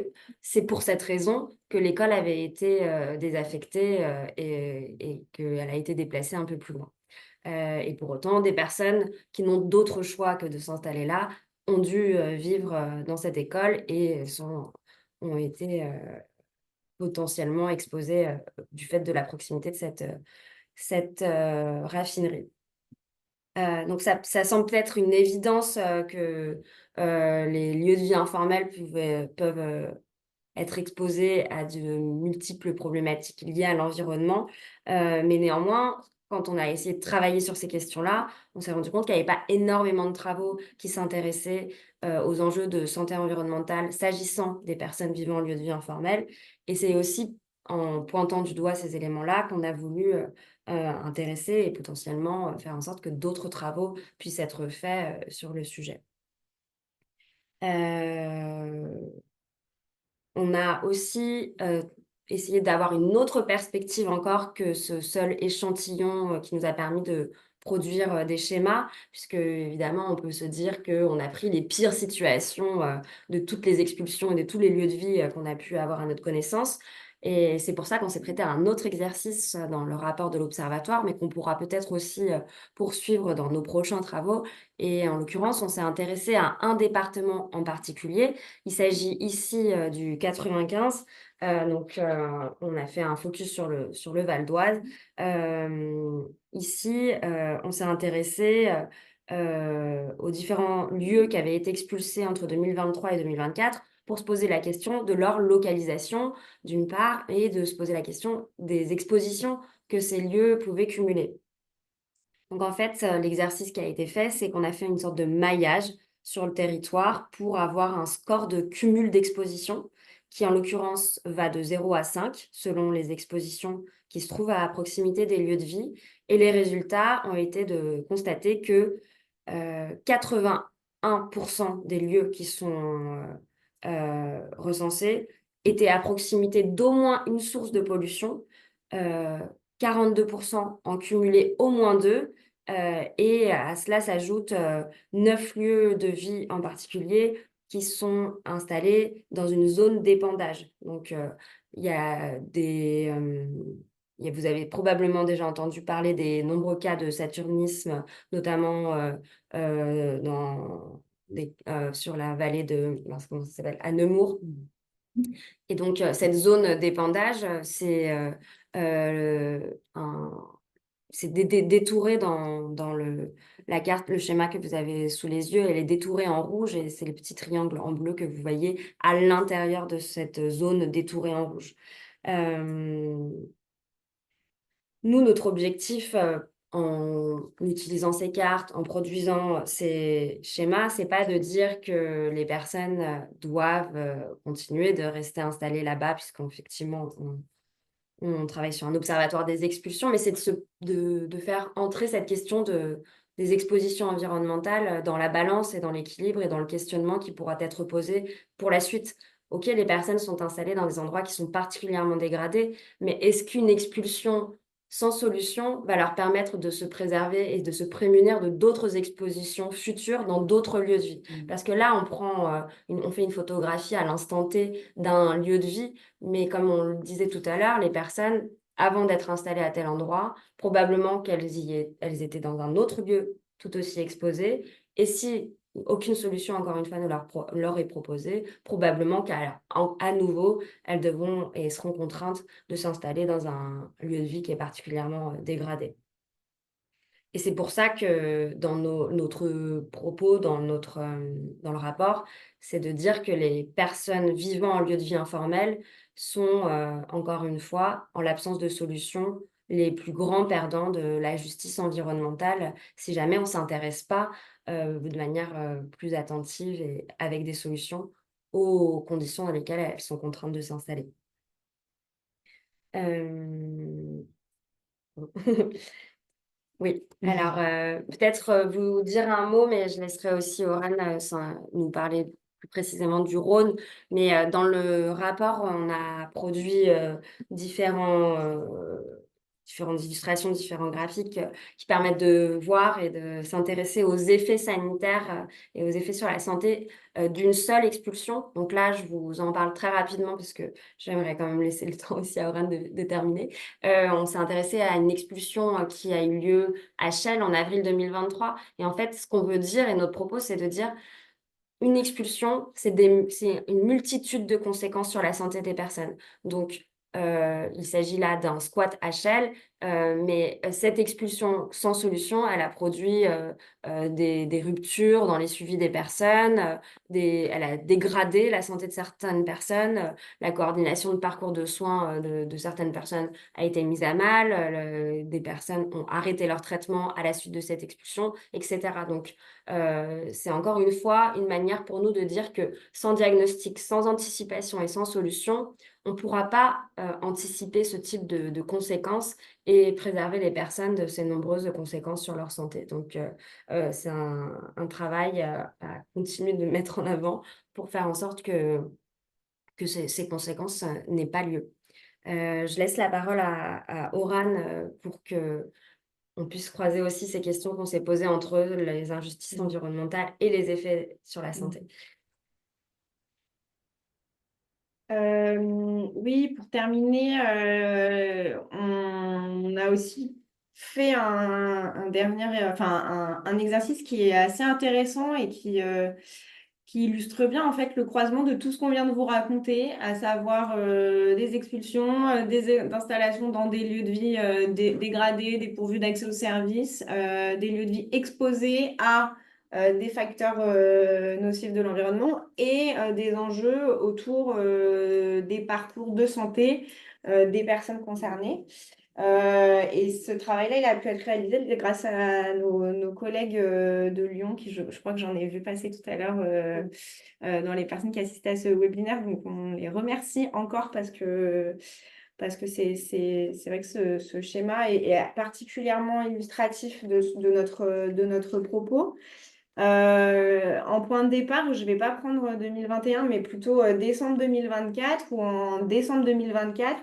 c'est pour cette raison que l'école avait été désaffectée et qu'elle a été déplacée un peu plus loin. Et pour autant, des personnes qui n'ont d'autre choix que de s'installer là ont dû vivre dans cette école et ont été potentiellement exposées du fait de la proximité de cette raffinerie. Donc ça semble peut-être une évidence que les lieux de vie informels peuvent être exposés à de multiples problématiques liées à l'environnement. Mais néanmoins, quand on a essayé de travailler sur ces questions-là, on s'est rendu compte qu'il n'y avait pas énormément de travaux qui s'intéressaient aux enjeux de santé environnementale s'agissant des personnes vivant en lieu de vie informel. Et c'est aussi en pointant du doigt ces éléments-là qu'on a voulu intéresser et potentiellement faire en sorte que d'autres travaux puissent être faits sur le sujet. On a aussi essayé d'avoir une autre perspective encore que ce seul échantillon qui nous a permis de produire des schémas, puisque évidemment on peut se dire qu'on a pris les pires situations de toutes les expulsions et de tous les lieux de vie qu'on a pu avoir à notre connaissance. Et c'est pour ça qu'on s'est prêté à un autre exercice dans le rapport de l'Observatoire, mais qu'on pourra peut-être aussi poursuivre dans nos prochains travaux. Et en l'occurrence, on s'est intéressé à un département en particulier. Il s'agit ici du 95. On a fait un focus sur le Val d'Oise. Ici, on s'est intéressé aux différents lieux qui avaient été expulsés entre 2023 et 2024 pour se poser la question de leur localisation, d'une part, et de se poser la question des expositions que ces lieux pouvaient cumuler. Donc en fait, l'exercice qui a été fait, c'est qu'on a fait une sorte de maillage sur le territoire pour avoir un score de cumul d'exposition qui en l'occurrence va de 0 à 5 selon les expositions qui se trouvent à proximité des lieux de vie. Et les résultats ont été de constater que 81% des lieux qui sont recensés étaient à proximité d'au moins une source de pollution, 42% en cumulé au moins deux, et à cela s'ajoutent 9 lieux de vie en particulier qui sont installés dans une zone d'épandage. Donc, il y a vous avez probablement déjà entendu parler des nombreux cas de saturnisme, notamment sur la vallée de, mince, comment ça s'appelle, à Nemours. Et donc, cette zone d'épandage, c'est détouré dans la carte, le schéma que vous avez sous les yeux. Elle est détourée en rouge et c'est les petits triangles en bleu que vous voyez à l'intérieur de cette zone détourée en rouge. Nous, notre objectif en utilisant ces cartes, en produisant ces schémas, c'est pas de dire que les personnes doivent continuer de rester installées là-bas, puisqu'effectivement, on travaille sur un observatoire des expulsions, mais c'est de faire entrer cette question des expositions environnementales dans la balance et dans l'équilibre et dans le questionnement qui pourra être posé pour la suite. Ok, les personnes sont installées dans des endroits qui sont particulièrement dégradés, mais est-ce qu'une expulsion sans solution va leur permettre de se préserver et de se prémunir de d'autres expositions futures dans d'autres lieux de vie? Parce que là, on fait une photographie à l'instant T d'un lieu de vie, mais comme on le disait tout à l'heure, les personnes, avant d'être installées à tel endroit, probablement elles étaient dans un autre lieu tout aussi exposé. Et si aucune solution, encore une fois, ne leur est proposée, probablement qu'à nouveau, elles devront et seront contraintes de s'installer dans un lieu de vie qui est particulièrement dégradé. Et c'est pour ça que dans notre propos, dans le rapport, c'est de dire que les personnes vivant en lieu de vie informel sont, encore une fois, en l'absence de solution, les plus grands perdants de la justice environnementale si jamais on ne s'intéresse pas de manière plus attentive et avec des solutions aux conditions dans lesquelles elles sont contraintes de s'installer. Oui, alors peut-être vous dire un mot, mais je laisserai aussi Oran nous parler plus précisément du Rhône. Mais dans le rapport, on a produit différentes illustrations, différents graphiques qui permettent de voir et de s'intéresser aux effets sanitaires et aux effets sur la santé d'une seule expulsion. Donc là, je vous en parle très rapidement parce que j'aimerais quand même laisser le temps aussi à Oran de terminer. On s'est intéressé à une expulsion qui a eu lieu à Chelles en avril 2023. Et en fait, ce qu'on veut dire, et notre propos, c'est de dire une expulsion, c'est une multitude de conséquences sur la santé des personnes. Donc, il s'agit là d'un squat à Chelles, mais cette expulsion sans solution, elle a produit des ruptures dans les suivis des personnes, elle a dégradé la santé de certaines personnes, la coordination de parcours de soins de certaines personnes a été mise à mal, des personnes ont arrêté leur traitement à la suite de cette expulsion, etc. Donc, c'est encore une fois une manière pour nous de dire que sans diagnostic, sans anticipation et sans solution, on ne pourra pas anticiper ce type de conséquences et préserver les personnes de ces nombreuses conséquences sur leur santé. Donc, c'est un travail à continuer de mettre en avant pour faire en sorte que ces conséquences n'aient pas lieu. Je laisse la parole à Oran pour que on puisse croiser aussi ces questions qu'on s'est posées entre les injustices environnementales et les effets sur la santé. Oui, pour terminer, on a aussi fait un exercice qui est assez intéressant et qui illustre bien en fait le croisement de tout ce qu'on vient de vous raconter, à savoir des expulsions, d'installations dans des lieux de vie dégradés, dépourvus d'accès aux services, des lieux de vie exposés à des facteurs nocifs de l'environnement et des enjeux autour des parcours de santé des personnes concernées. Et ce travail-là, il a pu être réalisé grâce à nos collègues de Lyon, qui je crois que j'en ai vu passer tout à l'heure dans les personnes qui assistaient à ce webinaire. Donc, on les remercie encore parce que c'est vrai que ce schéma est particulièrement illustratif de notre propos. En point de départ, je ne vais pas prendre 2021, mais plutôt décembre 2024, où en décembre 2024,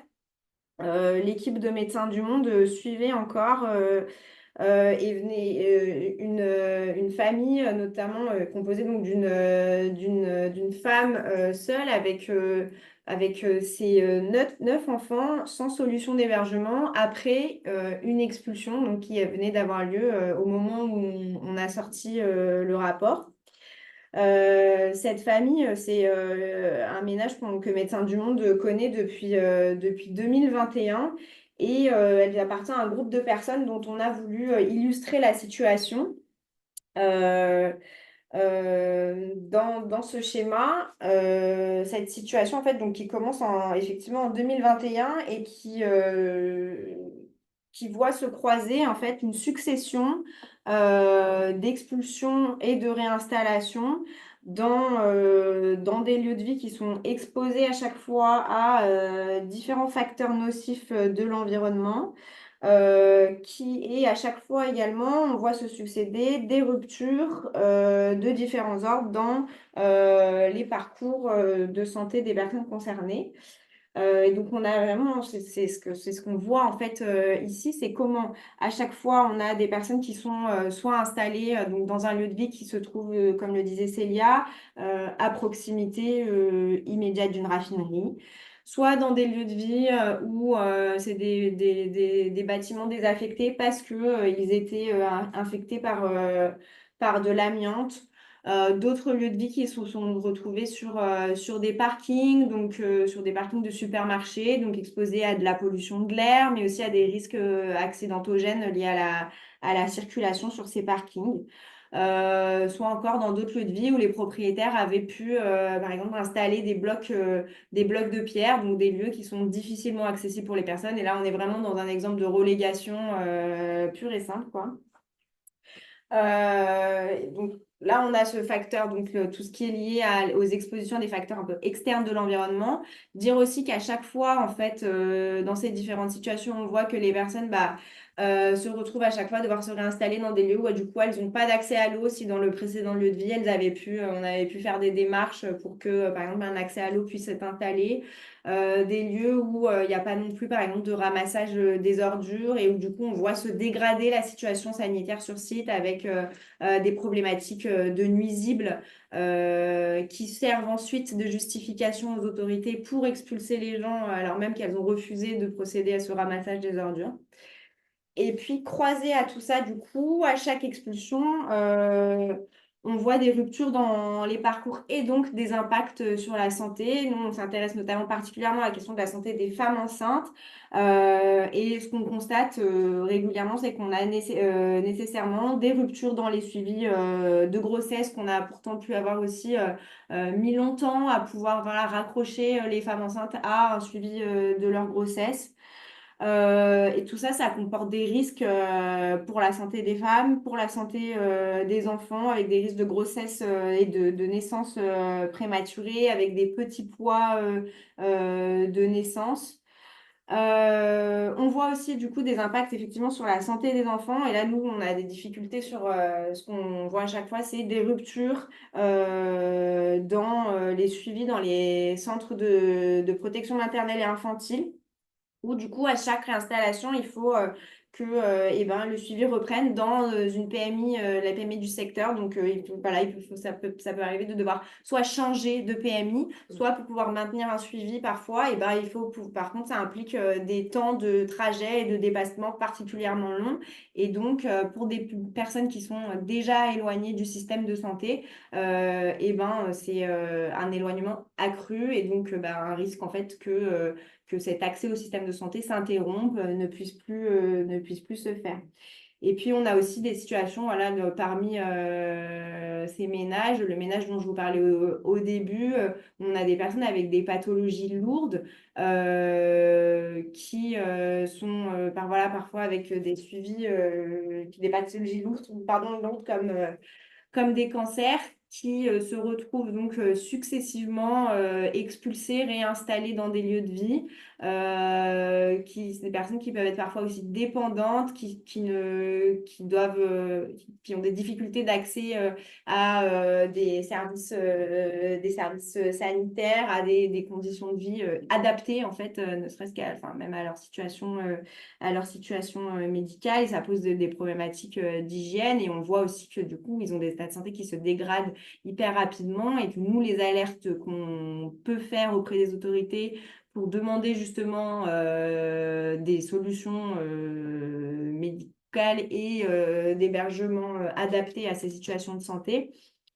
l'équipe de Médecins du Monde suivait encore et venait une famille notamment composée donc d'une femme seule avec ses 9 enfants sans solution d'hébergement après une expulsion donc, qui venait d'avoir lieu au moment où on a sorti le rapport. Cette famille, c'est un ménage que Médecins du Monde connaît depuis 2021 et elle appartient à un groupe de personnes dont on a voulu illustrer la situation. Dans ce schéma, cette situation en fait, donc, qui commence effectivement en 2021 et qui voit se croiser en fait une succession d'expulsions et de réinstallations dans des lieux de vie qui sont exposés à chaque fois à différents facteurs nocifs de l'environnement. Et à chaque fois également, on voit se succéder des ruptures de différents ordres dans les parcours de santé des personnes concernées. Et donc, on a vraiment, c'est ce qu'on voit en fait ici, c'est comment à chaque fois, on a des personnes qui sont soit installées donc dans un lieu de vie qui se trouve, comme le disait Célia, à proximité immédiate d'une raffinerie, soit dans des lieux de vie où c'est des bâtiments désaffectés parce que ils étaient infectés par de l'amiante. D'autres lieux de vie qui se sont retrouvés sur des parkings, donc sur des parkings de supermarchés, donc exposés à de la pollution de l'air, mais aussi à des risques accidentogènes liés à la circulation sur ces parkings. Soit encore dans d'autres lieux de vie où les propriétaires avaient pu, par exemple, installer des blocs de pierre, donc des lieux qui sont difficilement accessibles pour les personnes. Et là, on est vraiment dans un exemple de relégation pure et simple, quoi. Donc là, on a ce facteur, donc tout ce qui est lié aux expositions des facteurs un peu externes de l'environnement. Dire aussi qu'à chaque fois, en fait, dans ces différentes situations, on voit que les personnes se retrouvent à chaque fois à devoir se réinstaller dans des lieux où du coup, elles n'ont pas d'accès à l'eau. Si dans le précédent lieu de vie, on avait pu faire des démarches pour que, par exemple, un accès à l'eau puisse être installé. Des lieux où il n'y a pas non plus, par exemple, de ramassage des ordures et où du coup, on voit se dégrader la situation sanitaire sur site avec des problématiques de nuisibles qui servent ensuite de justification aux autorités pour expulser les gens alors même qu'elles ont refusé de procéder à ce ramassage des ordures. Et puis, croisé à tout ça, du coup, à chaque expulsion, on voit des ruptures dans les parcours et donc des impacts sur la santé. Nous, on s'intéresse notamment particulièrement à la question de la santé des femmes enceintes. Et ce qu'on constate régulièrement, c'est qu'on a nécessairement des ruptures dans les suivis de grossesse qu'on a pourtant pu avoir aussi mis longtemps à pouvoir raccrocher les femmes enceintes à un suivi de leur grossesse. Et tout ça, ça comporte des risques pour la santé des femmes, pour la santé des enfants, avec des risques de grossesse et de naissance prématurée, avec des petits poids de naissance. On voit aussi du coup des impacts effectivement sur la santé des enfants. Et là, nous, on a des difficultés sur ce qu'on voit à chaque fois, c'est des ruptures dans les suivis dans les centres de protection maternelle et infantile, où du coup, à chaque réinstallation, il faut que le suivi reprenne dans une PMI, la PMI du secteur. Donc voilà, ça peut arriver de devoir soit changer de PMI, soit pour pouvoir maintenir un suivi parfois, par contre, ça implique des temps de trajet et de dépassement particulièrement longs. Et donc, pour des personnes qui sont déjà éloignées du système de santé, c'est un éloignement accru et donc un risque en fait que cet accès au système de santé s'interrompe, ne puisse plus se faire. Et puis, on a aussi des situations, voilà, parmi ces ménages, le ménage dont je vous parlais au début, on a des personnes avec des pathologies lourdes qui sont parfois avec des suivis, des pathologies lourdes, lourdes comme des cancers qui se retrouvent donc successivement expulsés, réinstallés dans des lieux de vie, des personnes qui peuvent être parfois aussi dépendantes, qui ont des difficultés d'accès à des services sanitaires, à des conditions de vie adaptées en fait, ne serait-ce même à leur situation médicale. Et ça pose des problématiques d'hygiène et on voit aussi que du coup, ils ont des états de santé qui se dégradent hyper rapidement et que nous, les alertes qu'on peut faire auprès des autorités pour demander justement des solutions médicales et d'hébergement adaptés à ces situations de santé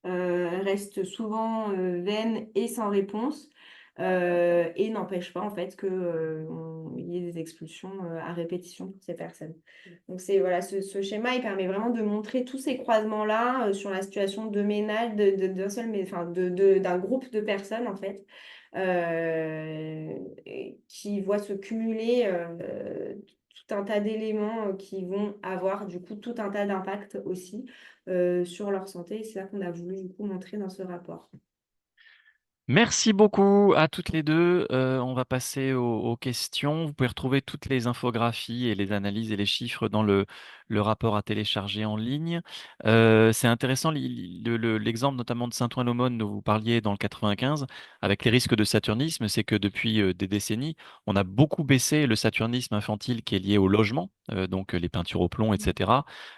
restent souvent vaines et sans réponse. Et n'empêche pas en fait qu'il y ait des expulsions à répétition pour ces personnes. Donc voilà, ce schéma, il permet vraiment de montrer tous ces croisements-là sur la situation de ménage d'un groupe de personnes en fait, qui voient se cumuler tout un tas d'éléments qui vont avoir du coup tout un tas d'impacts aussi sur leur santé. Et c'est ça qu'on a voulu du coup montrer dans ce rapport. Merci beaucoup à toutes les deux. On va passer aux questions. Vous pouvez retrouver toutes les infographies et les analyses et les chiffres dans le rapport à télécharger en ligne. C'est intéressant l'exemple notamment de Saint-Ouen-l'Aumône dont vous parliez dans le 95 avec les risques de saturnisme, c'est que depuis des décennies, on a beaucoup baissé le saturnisme infantile qui est lié au logement, donc les peintures au plomb, etc.,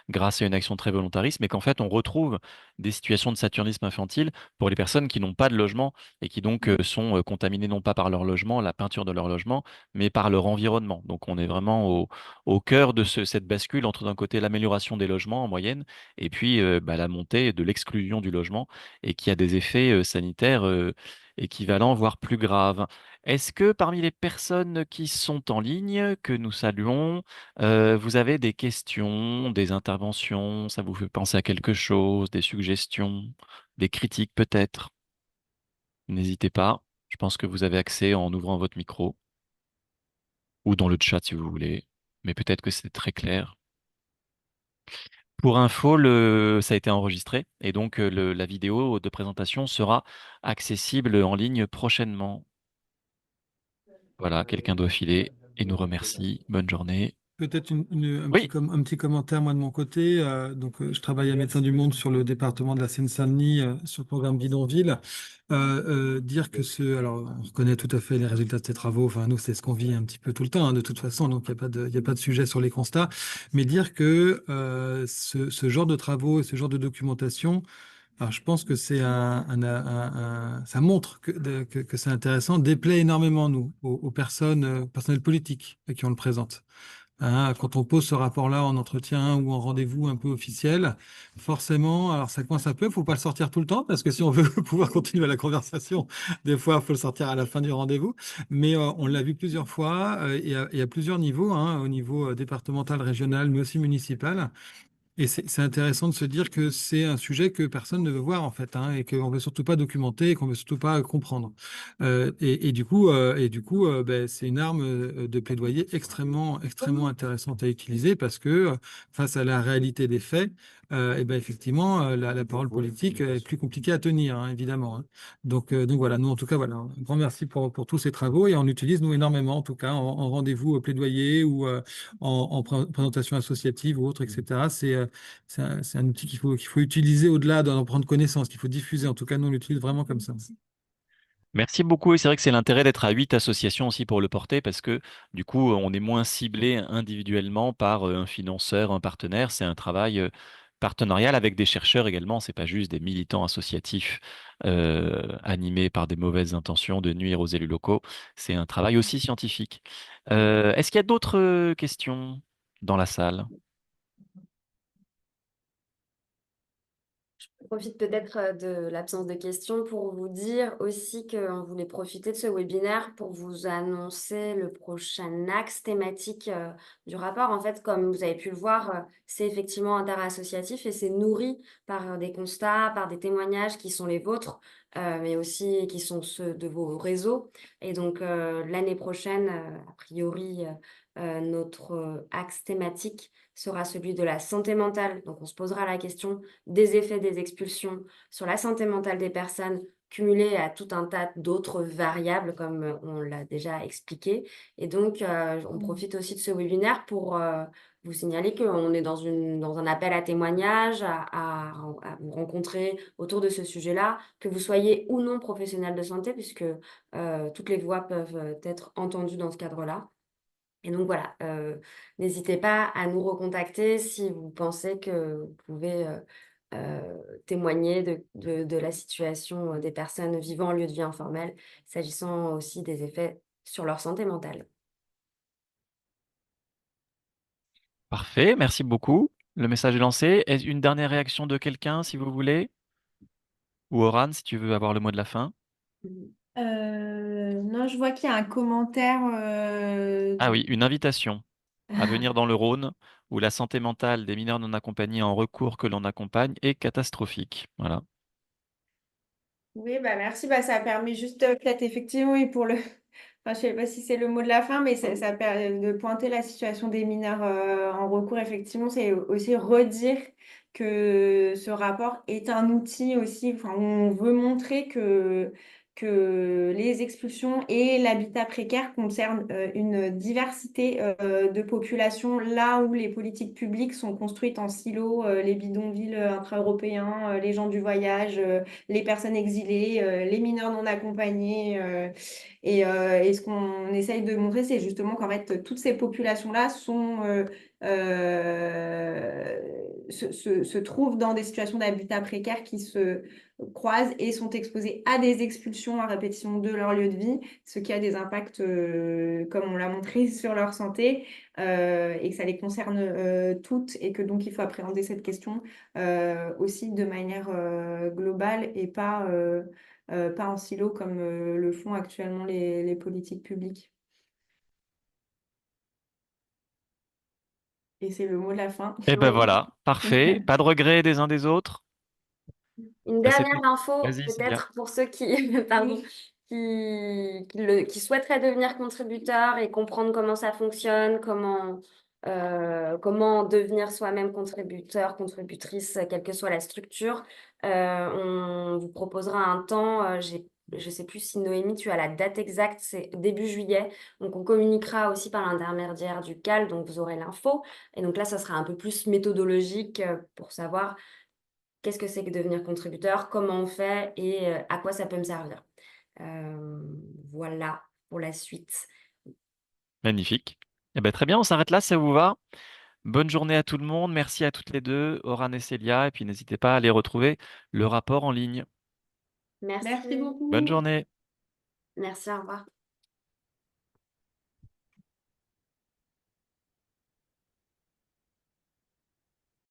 grâce à une action très volontariste, mais qu'en fait on retrouve des situations de saturnisme infantile pour les personnes qui n'ont pas de logement et qui donc sont contaminés non pas par leur logement, la peinture de leur logement, mais par leur environnement. Donc on est vraiment au cœur de cette bascule entre d'un côté l'amélioration des logements en moyenne et puis la montée de l'exclusion du logement et qui a des effets sanitaires équivalents, voire plus graves. Est-ce que parmi les personnes qui sont en ligne, que nous saluons, vous avez des questions, des interventions, ça vous fait penser à quelque chose, des suggestions, des critiques peut-être? N'hésitez pas. Je pense que vous avez accès en ouvrant votre micro ou dans le chat si vous voulez. Mais peut-être que c'est très clair. Pour info, ça a été enregistré et donc la vidéo de présentation sera accessible en ligne prochainement. Voilà, quelqu'un doit filer et nous remercie. Bonne journée. Peut-être Oui, un petit commentaire, moi, de mon côté. Je travaille à Médecins du Monde sur le département de la Seine-Saint-Denis, sur le programme Bidonville. Dire que alors, on reconnaît tout à fait les résultats de ces travaux. Enfin, nous, c'est ce qu'on vit un petit peu tout le temps, hein, de toute façon. Donc, il y a pas de sujet sur les constats. Mais dire que ce genre de travaux et ce genre de documentation, alors, je pense que ça montre que c'est intéressant, déplaît énormément, nous, aux personnes, personnels politiques qui on le présente. Hein, quand on pose ce rapport-là en entretien ou en rendez-vous un peu officiel, forcément, alors ça coince un peu, faut pas le sortir tout le temps, parce que si on veut pouvoir continuer la conversation, des fois, il faut le sortir à la fin du rendez-vous. Mais on l'a vu plusieurs fois et à plusieurs niveaux, hein, au niveau départemental, régional, mais aussi municipal. Et c'est intéressant de se dire que c'est un sujet que personne ne veut voir en fait, hein, et qu'on veut surtout pas documenter, et qu'on veut surtout pas comprendre. Et du coup, c'est une arme de plaidoyer extrêmement intéressante à utiliser parce que face à la réalité des faits, effectivement, la parole politique est plus compliquée à tenir, hein, évidemment. Hein. Donc voilà, nous en tout cas, voilà, un grand merci pour tous ces travaux et on utilise nous énormément, en tout cas, en rendez-vous plaidoyer ou en présentation associative ou autre, etc. C'est un outil qu'il faut utiliser au-delà d'en prendre connaissance, qu'il faut diffuser. En tout cas, nous, on l'utilise vraiment comme ça. Merci beaucoup. Et c'est vrai que c'est l'intérêt d'être à 8 associations aussi pour le porter parce que du coup, on est moins ciblé individuellement par un financeur, un partenaire. C'est un travail partenarial avec des chercheurs également. C'est pas juste des militants associatifs animés par des mauvaises intentions de nuire aux élus locaux. C'est un travail aussi scientifique. Est-ce qu'il y a d'autres questions dans la salle? Je profite peut-être de l'absence de questions pour vous dire aussi qu'on voulait profiter de ce webinaire pour vous annoncer le prochain axe thématique du rapport. En fait, comme vous avez pu le voir, c'est effectivement interassociatif et c'est nourri par des constats, par des témoignages qui sont les vôtres, mais aussi qui sont ceux de vos réseaux. Et donc, l'année prochaine, a priori, notre axe thématique sera celui de la santé mentale. Donc, on se posera la question des effets des expulsions sur la santé mentale des personnes cumulées à tout un tas d'autres variables, comme on l'a déjà expliqué. Et donc, on profite aussi de ce webinaire pour vous signaler qu'on est dans un appel à témoignages, à vous rencontrer autour de ce sujet-là, que vous soyez ou non professionnel de santé, puisque toutes les voix peuvent être entendues dans ce cadre-là. Et donc voilà, n'hésitez pas à nous recontacter si vous pensez que vous pouvez témoigner de la situation des personnes vivant en lieu de vie informel, s'agissant aussi des effets sur leur santé mentale. Parfait, merci beaucoup. Le message est lancé. Une dernière réaction de quelqu'un, si vous voulez? Ou Oran, si tu veux avoir le mot de la fin. Non, je vois qu'il y a un commentaire. Ah oui, une invitation à venir dans le Rhône, où la santé mentale des mineurs non accompagnés en recours que l'on accompagne est catastrophique. Voilà. Oui, bah merci. Bah, ça permet juste peut-être effectivement, oui, pour le. Enfin, je sais pas si c'est le mot de la fin, mais ça permet de pointer la situation des mineurs en recours. Effectivement, c'est aussi redire que ce rapport est un outil aussi. Enfin, on veut montrer que les expulsions et l'habitat précaire concernent une diversité de populations, là où les politiques publiques sont construites en silos, les bidonvilles intra-européens, les gens du voyage, les personnes exilées, les mineurs non accompagnés. Et ce qu'on essaye de montrer, c'est justement qu'en fait, toutes ces populations-là se trouvent dans des situations d'habitat précaire qui se croisent et sont exposées à des expulsions à répétition de leur lieu de vie, ce qui a des impacts, comme on l'a montré, sur leur santé, et que ça les concerne toutes, et que donc il faut appréhender cette question aussi de manière globale et pas en silo comme le font actuellement les politiques publiques. Et c'est le mot de la fin. Et ben Oui. voilà, parfait. Pas de regrets des uns des autres. Une Bah, c'est dernière tout. info, Vas-y, Célia. peut-être pour ceux qui, pardon, qui souhaiteraient devenir contributeurs et comprendre comment ça fonctionne, comment devenir soi-même contributeur, contributrice, quelle que soit la structure. On vous proposera un temps, je ne sais plus si Noémie, tu as la date exacte, c'est début juillet. Donc on communiquera aussi par l'intermédiaire du CAL, donc vous aurez l'info. Et donc là, ça sera un peu plus méthodologique pour savoir qu'est-ce que c'est que devenir contributeur, comment on fait et à quoi ça peut me servir. Euh, voilà pour la suite. Magnifique. Eh ben, très bien, on s'arrête là, ça vous va? Bonne journée à tout le monde. Merci à toutes les deux, Oran et Célia. Et puis n'hésitez pas à aller retrouver le rapport en ligne. Merci. Merci Bonne beaucoup. journée. Merci, au revoir.